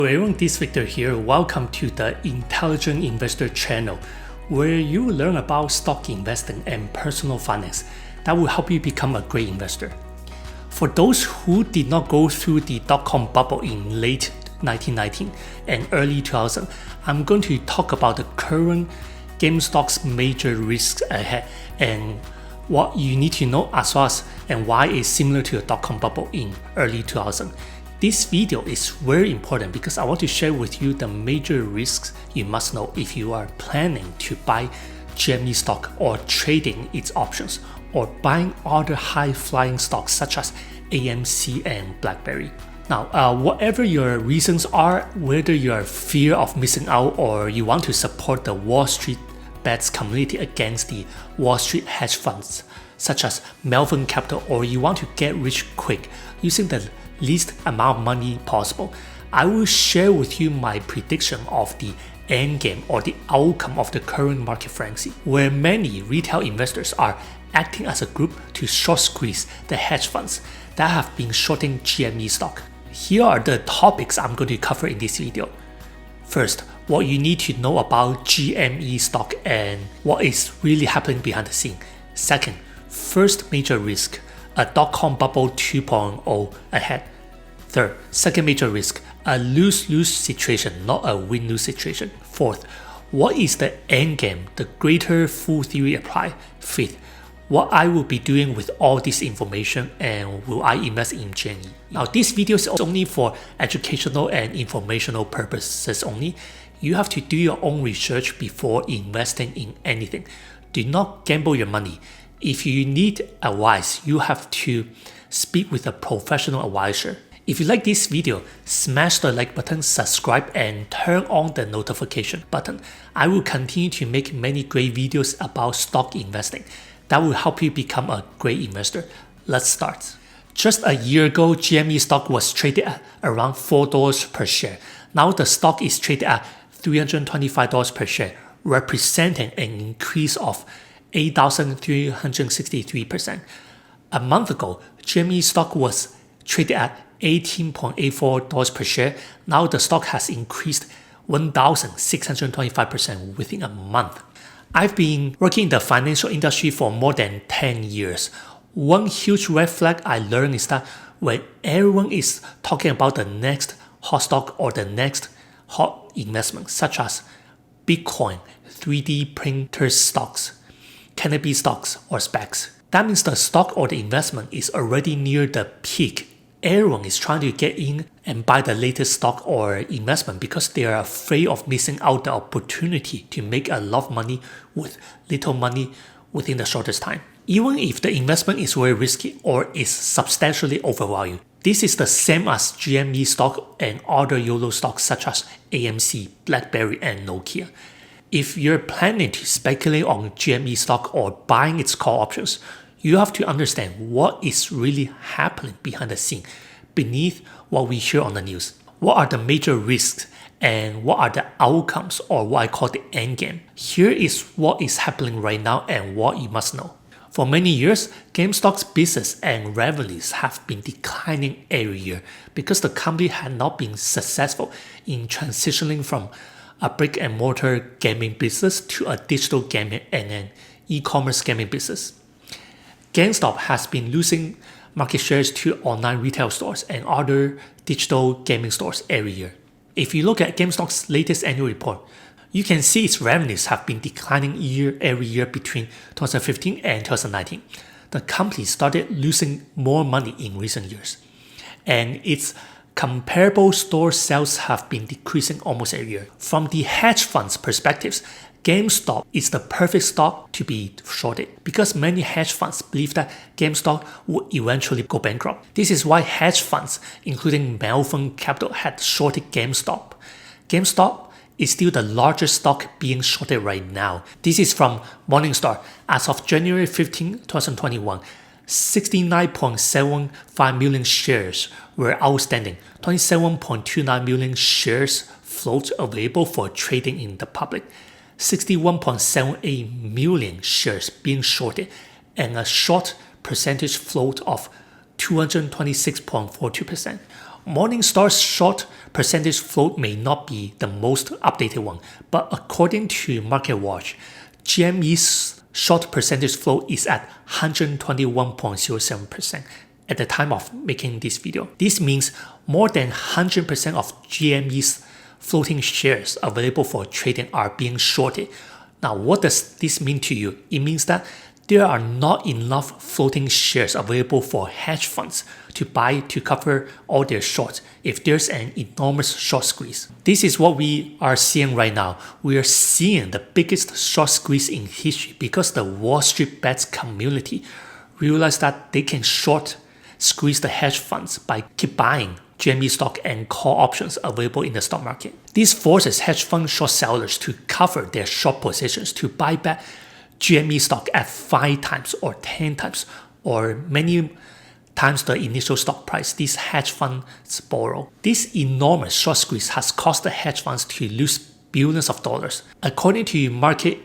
Hello everyone, this is Victor here. Welcome to the Intelligent Investor channel, where you will learn about stock investing and personal finance that will help you become a great investor. For those who did not go through the dot-com bubble in late 1990 and early 2000, I'm going to talk about the current GameStop's major risks ahead and what you need to know as well as and why it's similar to the dot-com bubble in early 2000. This video is very important because I want to share with you the major risks you must know if you are planning to buy GME stock or trading its options or buying other high-flying stocks such as AMC and BlackBerry. Now, whatever your reasons are, whether you are fear of missing out or you want to support the Wall Street bets community against the Wall Street hedge funds such as Melvin Capital, or you want to get rich quick using the least amount of money possible, I will share with you my prediction of the endgame or the outcome of the current market frenzy, where many retail investors are acting as a group to short squeeze the hedge funds that have been shorting GME stock. Here are the topics I'm going to cover in this video. First, what you need to know about GME stock and what is really happening behind the scene. Second, first major risk, a dot-com bubble 2.0 ahead. Third, second major risk, a lose-lose situation, not a win-lose situation. Fourth, what is the end game, the greater fool theory apply? Fifth, what I will be doing with all this information and will I invest in GME? Now, this video is only for educational and informational purposes only. You have to do your own research before investing in anything. Do not gamble your money. If you need advice, you have to speak with a professional advisor. If you like this video, smash the like button, subscribe, and turn on the notification button. I will continue to make many great videos about stock investing that will help you become a great investor. Let's start. Just a year ago, GME stock was traded at around $4 per share. Now the stock is traded at $325 per share, representing an increase of 8,363%. A month ago, GME stock was traded at $18.84 per share. Now the stock has increased 1,625% within a month. I've been working in the financial industry for more than 10 years. One huge red flag I learned is that when everyone is talking about the next hot stock or the next hot investment, such as Bitcoin, 3D printer stocks, cannabis stocks, or SPACs, that means the stock or the investment is already near the peak. Everyone is trying to get in and buy the latest stock or investment because they are afraid of missing out the opportunity to make a lot of money with little money within the shortest time. Even if the investment is very risky or is substantially overvalued. This is the same as GME stock and other YOLO stocks such as AMC, BlackBerry, and Nokia. If you're planning to speculate on GME stock or buying its call options, you have to understand what is really happening behind the scene, beneath what we hear on the news. What are the major risks and what are the outcomes, or what I call the end game? Here is what is happening right now and what you must know. For many years, GameStop's business and revenues have been declining every year because the company had not been successful in transitioning from a brick-and-mortar gaming business to a digital gaming and an e-commerce gaming business. GameStop has been losing market shares to online retail stores and other digital gaming stores every year. If you look at GameStop's latest annual report, you can see its revenues have been declining every year between 2015 and 2019. The company started losing more money in recent years, and its comparable store sales have been decreasing almost every year. From the hedge funds' perspectives, GameStop is the perfect stock to be shorted because many hedge funds believe that GameStop would eventually go bankrupt. This is why hedge funds, including Melvin Capital, had shorted GameStop. GameStop is still the largest stock being shorted right now. This is from Morningstar. As of January 15, 2021, 69.75 million shares were outstanding, 27.29 million shares float available for trading in the public, 61.78 million shares being shorted, and a short percentage float of 226.42%. Morningstar's short percentage float may not be the most updated one, but according to MarketWatch, GME's short percentage float is at 121.07% at the time of making this video. This means more than 100% of GME's floating shares available for trading are being shorted. Now, what does this mean to you? It means that there are not enough floating shares available for hedge funds to buy to cover all their shorts if there's an enormous short squeeze. This is what we are seeing right now. We are seeing the biggest short squeeze in history because the Wall Street bets community realized that they can short squeeze the hedge funds by keep buying GME stock and call options available in the stock market. This forces hedge fund short sellers to cover their short positions to buy back GME stock at 5 times or 10 times or many times the initial stock price these hedge funds borrow. This enormous short squeeze has caused the hedge funds to lose billions of dollars. According to Market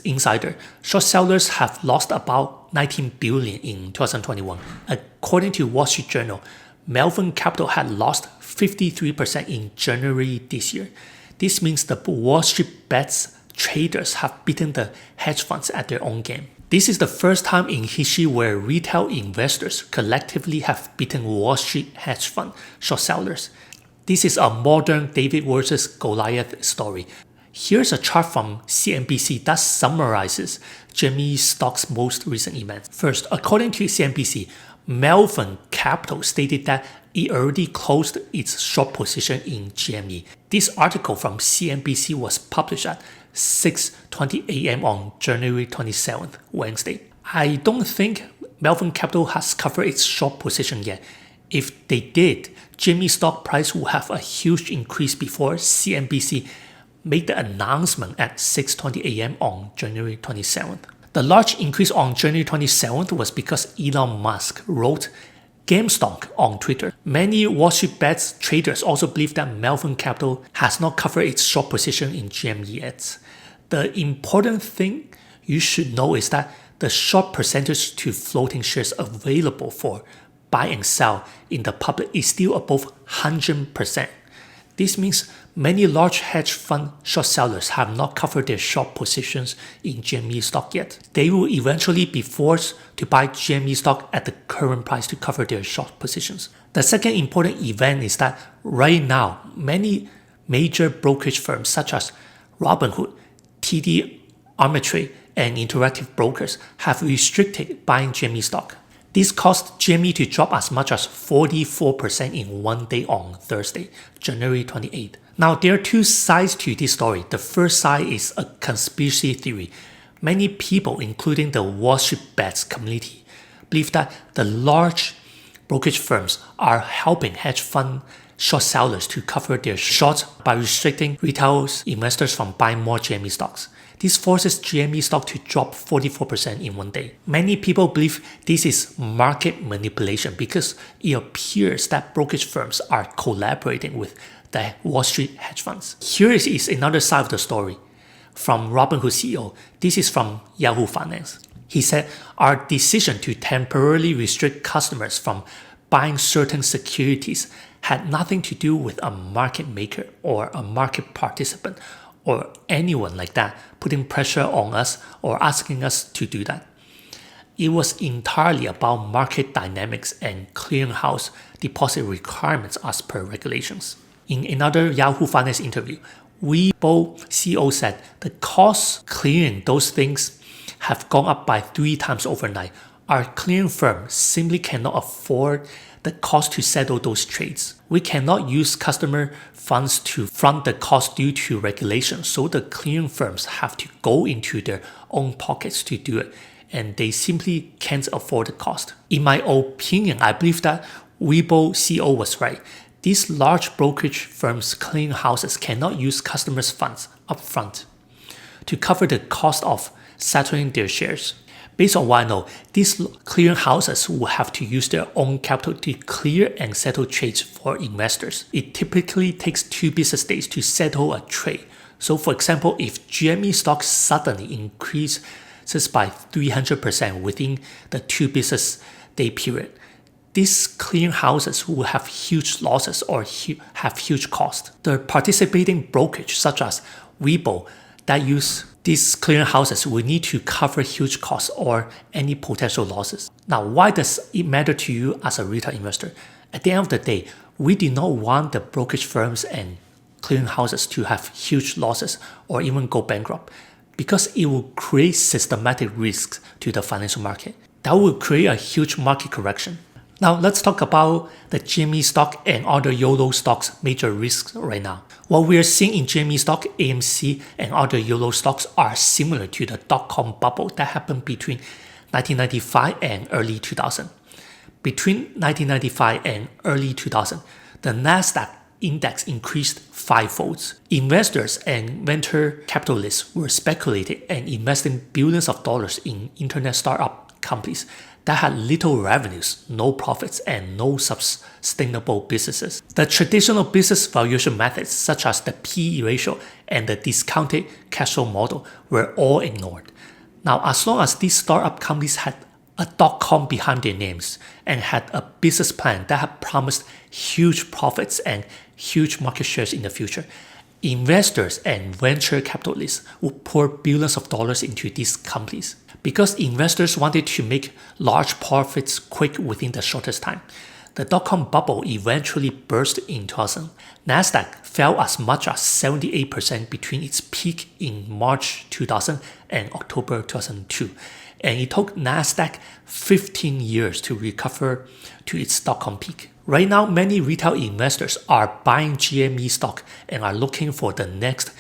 Insider, short sellers have lost about $19 billion in 2021. According to Wall Street Journal, Melvin Capital had lost 53% in January this year. This means the Wall Street bets traders have beaten the hedge funds at their own game. This is the first time in history where retail investors collectively have beaten Wall Street hedge fund short sellers. This is a modern David versus Goliath story. Here's a chart from CNBC that summarizes GME stock's most recent events. First, according to CNBC, Melvin Capital stated that it already closed its short position in GME. This article from CNBC was published at 6:20 a.m. on January 27th, Wednesday. I don't think Melvin Capital has covered its short position yet. If they did, GME stock price will have a huge increase before CNBC made the announcement at 6:20 a.m. on January 27th. The large increase on January 27th was because Elon Musk wrote GameStop on Twitter. Many Wall Street bets traders also believe that Melvin Capital has not covered its short position in GME yet. The important thing you should know is that the short percentage to floating shares available for buy and sell in the public is still above 100%. This means many large hedge fund short sellers have not covered their short positions in GME stock yet. They will eventually be forced to buy GME stock at the current price to cover their short positions. The second important event is that right now, many major brokerage firms such as Robinhood, TD Ameritrade, and Interactive Brokers have restricted buying GME stock. This caused GME to drop as much as 44% in one day on Thursday, January 28th. Now, there are two sides to this story. The first side is a conspiracy theory. Many people, including the Wall Street bets community, believe that the large brokerage firms are helping hedge fund short sellers to cover their shorts by restricting retail investors from buying more GME stocks. This forces GME stock to drop 44% in one day. Many people believe this is market manipulation because it appears that brokerage firms are collaborating with the Wall Street hedge funds. Here is another side of the story from Robinhood CEO. This is from Yahoo Finance. He said, "Our decision to temporarily restrict customers from buying certain securities had nothing to do with a market maker or a market participant or anyone like that putting pressure on us or asking us to do that. It was entirely about market dynamics and clearinghouse deposit requirements as per regulations." In another Yahoo Finance interview, Weibo CEO said the costs clearing those things have gone up by 3 times overnight. Our clearing firm simply cannot afford the cost to settle those trades. We cannot use customer funds to front the cost due to regulation, so the clearing firms have to go into their own pockets to do it, and they simply can't afford the cost. In my opinion, I believe that Weibo CEO was right. These large brokerage firms' clearing houses cannot use customers' funds upfront to cover the cost of settling their shares. Based on what I know, these clearing houses will have to use their own capital to clear and settle trades for investors. It typically takes 2 business days to settle a trade. So for example, if GME stock suddenly increases by 300% within the 2 business day period, these clearinghouses will have huge losses or have huge costs. The participating brokerage such as Weibo that use these clearinghouses will need to cover huge costs or any potential losses. Now, why does it matter to you as a retail investor? At the end of the day, we do not want the brokerage firms and clearinghouses to have huge losses or even go bankrupt, because it will create systematic risks to the financial market. That will create a huge market correction. Now let's talk about the GME stock and other YOLO stocks' major risks right now. What we are seeing in GME stock, AMC, and other YOLO stocks are similar to the dotcom bubble that happened between 1995 and early 2000. Between 1995 and early 2000, the Nasdaq index increased fivefold. Investors and venture capitalists were speculating and investing billions of dollars in internet startup companies that had little revenues, no profits, and no sustainable businesses. The traditional business valuation methods such as the PE ratio and the discounted cash flow model were all ignored. Now, as long as these startup companies had a dotcom behind their names and had a business plan that had promised huge profits and huge market shares in the future, investors and venture capitalists would pour billions of dollars into these companies. Because investors wanted to make large profits quick within the shortest time, the dotcom bubble eventually burst in 2000. Nasdaq fell as much as 78% between its peak in March 2000 and October 2002. And it took Nasdaq 15 years to recover to its dotcom peak. Right now, many retail investors are buying GME stock and are looking for the next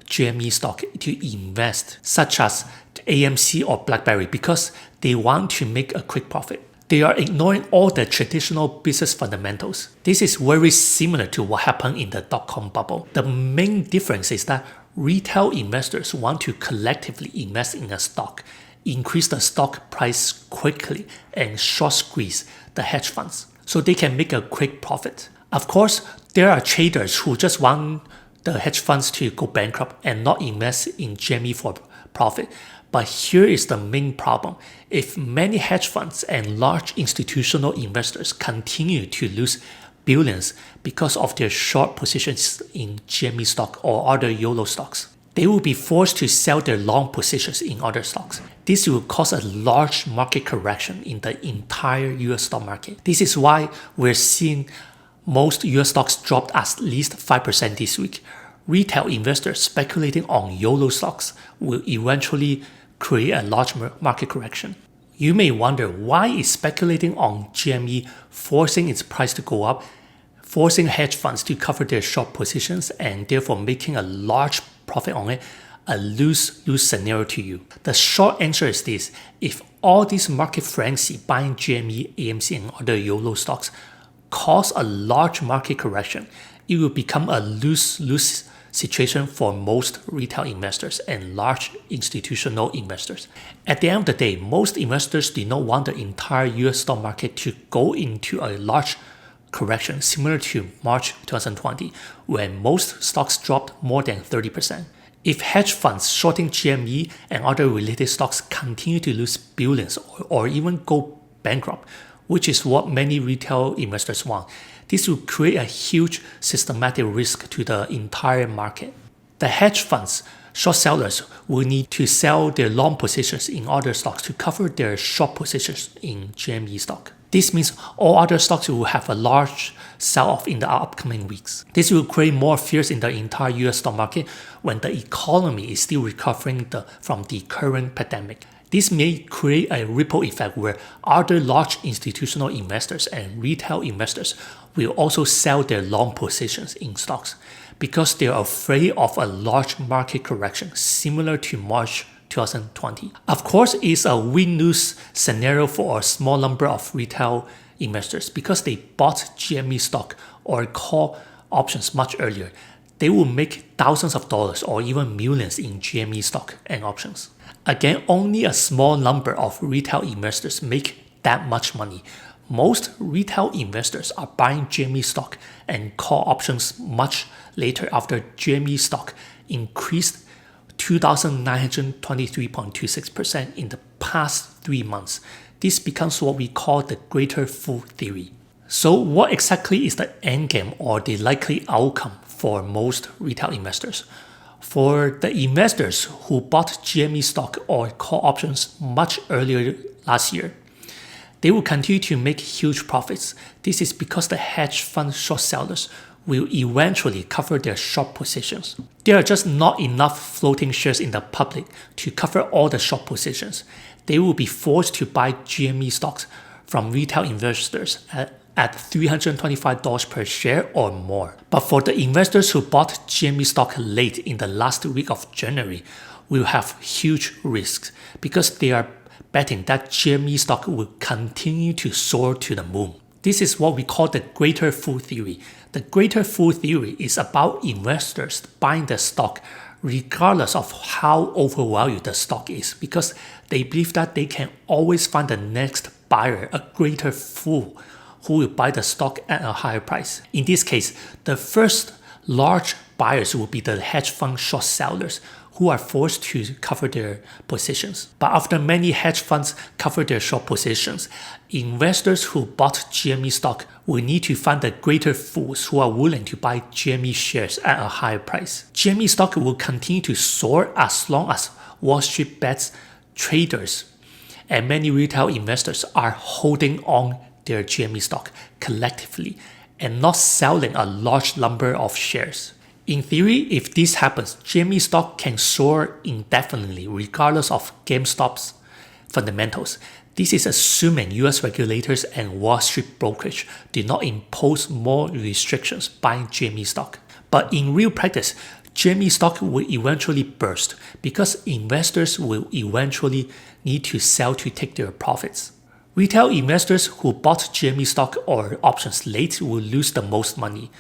GME stock to invest, such as AMC or BlackBerry, because they want to make a quick profit. They are ignoring all the traditional business fundamentals. This is very similar to what happened in the dotcom bubble. The main difference is that retail investors want to collectively invest in a stock, increase the stock price quickly, and short squeeze the hedge funds so they can make a quick profit. Of course, there are traders who just want the hedge funds to go bankrupt and not invest in GME for profit. But here is the main problem. If many hedge funds and large institutional investors continue to lose billions because of their short positions in GME stock or other YOLO stocks, they will be forced to sell their long positions in other stocks. This will cause a large market correction in the entire US stock market. This is why we're seeing most US stocks dropped at least 5% this week. Retail investors speculating on YOLO stocks will eventually create a large market correction. You may wonder, why is speculating on GME forcing its price to go up, forcing hedge funds to cover their short positions and therefore making a large profit on it a lose-lose scenario to you? The short answer is this: if all this market frenzy buying GME, AMC and other YOLO stocks cause a large market correction, it will become a lose-lose situation for most retail investors and large institutional investors. At the end of the day, most investors do not want the entire US stock market to go into a large correction similar to March 2020, when most stocks dropped more than 30%. If hedge funds shorting GME and other related stocks continue to lose billions or even go bankrupt, which is what many retail investors want, this will create a huge systematic risk to the entire market. The hedge funds, short sellers, will need to sell their long positions in other stocks to cover their short positions in GME stock. This means all other stocks will have a large sell-off in the upcoming weeks. This will create more fears in the entire US stock market when the economy is still recovering from the current pandemic. This may create a ripple effect where other large institutional investors and retail investors will also sell their long positions in stocks because they are afraid of a large market correction similar to March 2020. Of course, it's a win-lose scenario for a small number of retail investors because they bought GME stock or call options much earlier. They will make thousands of dollars or even millions in GME stock and options. Again, only a small number of retail investors make that much money. Most retail investors are buying GME stock and call options much later after GME stock increased 2,923.26% in the past 3 months. this becomes what we call the greater fool theory. So what exactly is the endgame or the likely outcome for most retail investors? For the investors who bought GME stock or call options much earlier last year, they will continue to make huge profits. This is because the hedge fund short sellers will eventually cover their short positions. There are just not enough floating shares in the public to cover all the short positions. They will be forced to buy GME stocks from retail investors at $325 per share or more. But for the investors who bought GME stock late in the last week of January, will have huge risks because they are betting that GME stock will continue to soar to the moon. This is what we call the greater fool theory. The greater fool theory is about investors buying the stock regardless of how overvalued the stock is, because they believe that they can always find the next buyer, a greater fool, who will buy the stock at a higher price. In this case, the first large buyers will be the hedge fund short sellers who are forced to cover their positions. But after many hedge funds cover their short positions, investors who bought GME stock will need to find the greater fools who are willing to buy GME shares at a higher price. GME stock will continue to soar as long as Wall Street bets, traders, and many retail investors are holding on their GME stock collectively and not selling a large number of shares. In theory, if this happens, GME stock can soar indefinitely regardless of GameStop's fundamentals. This is assuming US regulators and Wall Street brokerage do not impose more restrictions buying GME stock. But in real practice, GME stock will eventually burst because investors will eventually need to sell to take their profits. Retail investors who bought GME stock or options late will lose the most money.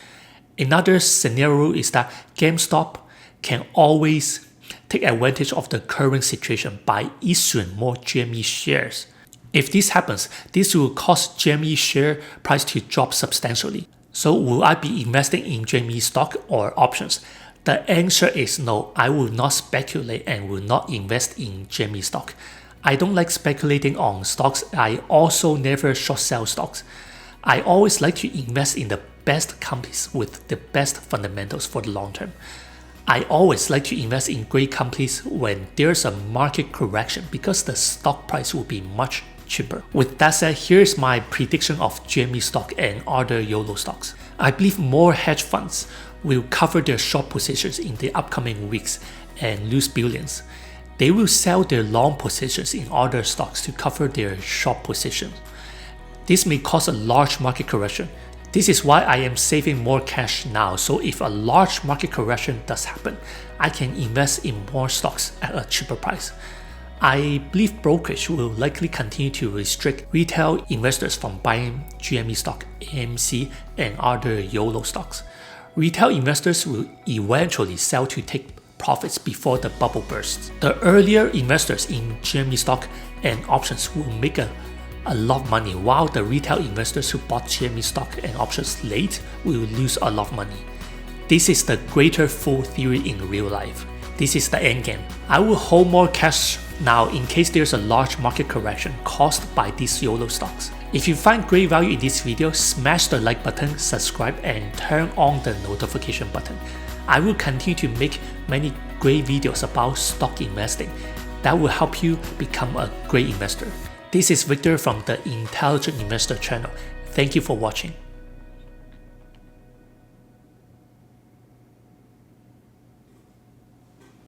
Another scenario is that GameStop can always take advantage of the current situation by issuing more GME shares. If this happens, this will cause GME share price to drop substantially. So will I be investing in GME stock or options? The answer is no. I will not speculate and will not invest in GME stock. I don't like speculating on stocks. I also never short sell stocks. I always like to invest in the best companies with the best fundamentals for the long term. I always like to invest in great companies when there's a market correction because the stock price will be much cheaper. With that said, here's my prediction of GME stock and other YOLO stocks. I believe more hedge funds will cover their short positions in the upcoming weeks and lose billions. They will sell their long positions in other stocks to cover their short positions. This may cause a large market correction. This is why I am saving more cash now, so if a large market correction does happen, I can invest in more stocks at a cheaper price. I believe brokerage will likely continue to restrict retail investors from buying GME stock, AMC, and other YOLO stocks. Retail investors will eventually sell to take profits before the bubble bursts. The earlier investors in GME stock and options will make a lot of money, while the retail investors who bought GME stock and options late will lose a lot of money. This is the greater fool theory in real life. This is the endgame. I will hold more cash now in case there's a large market correction caused by these YOLO stocks. If you find great value in this video, smash the like button, subscribe, and turn on the notification button. I will continue to make many great videos about stock investing that will help you become a great investor. This is Victor from the Intelligent Investor channel. Thank you for watching.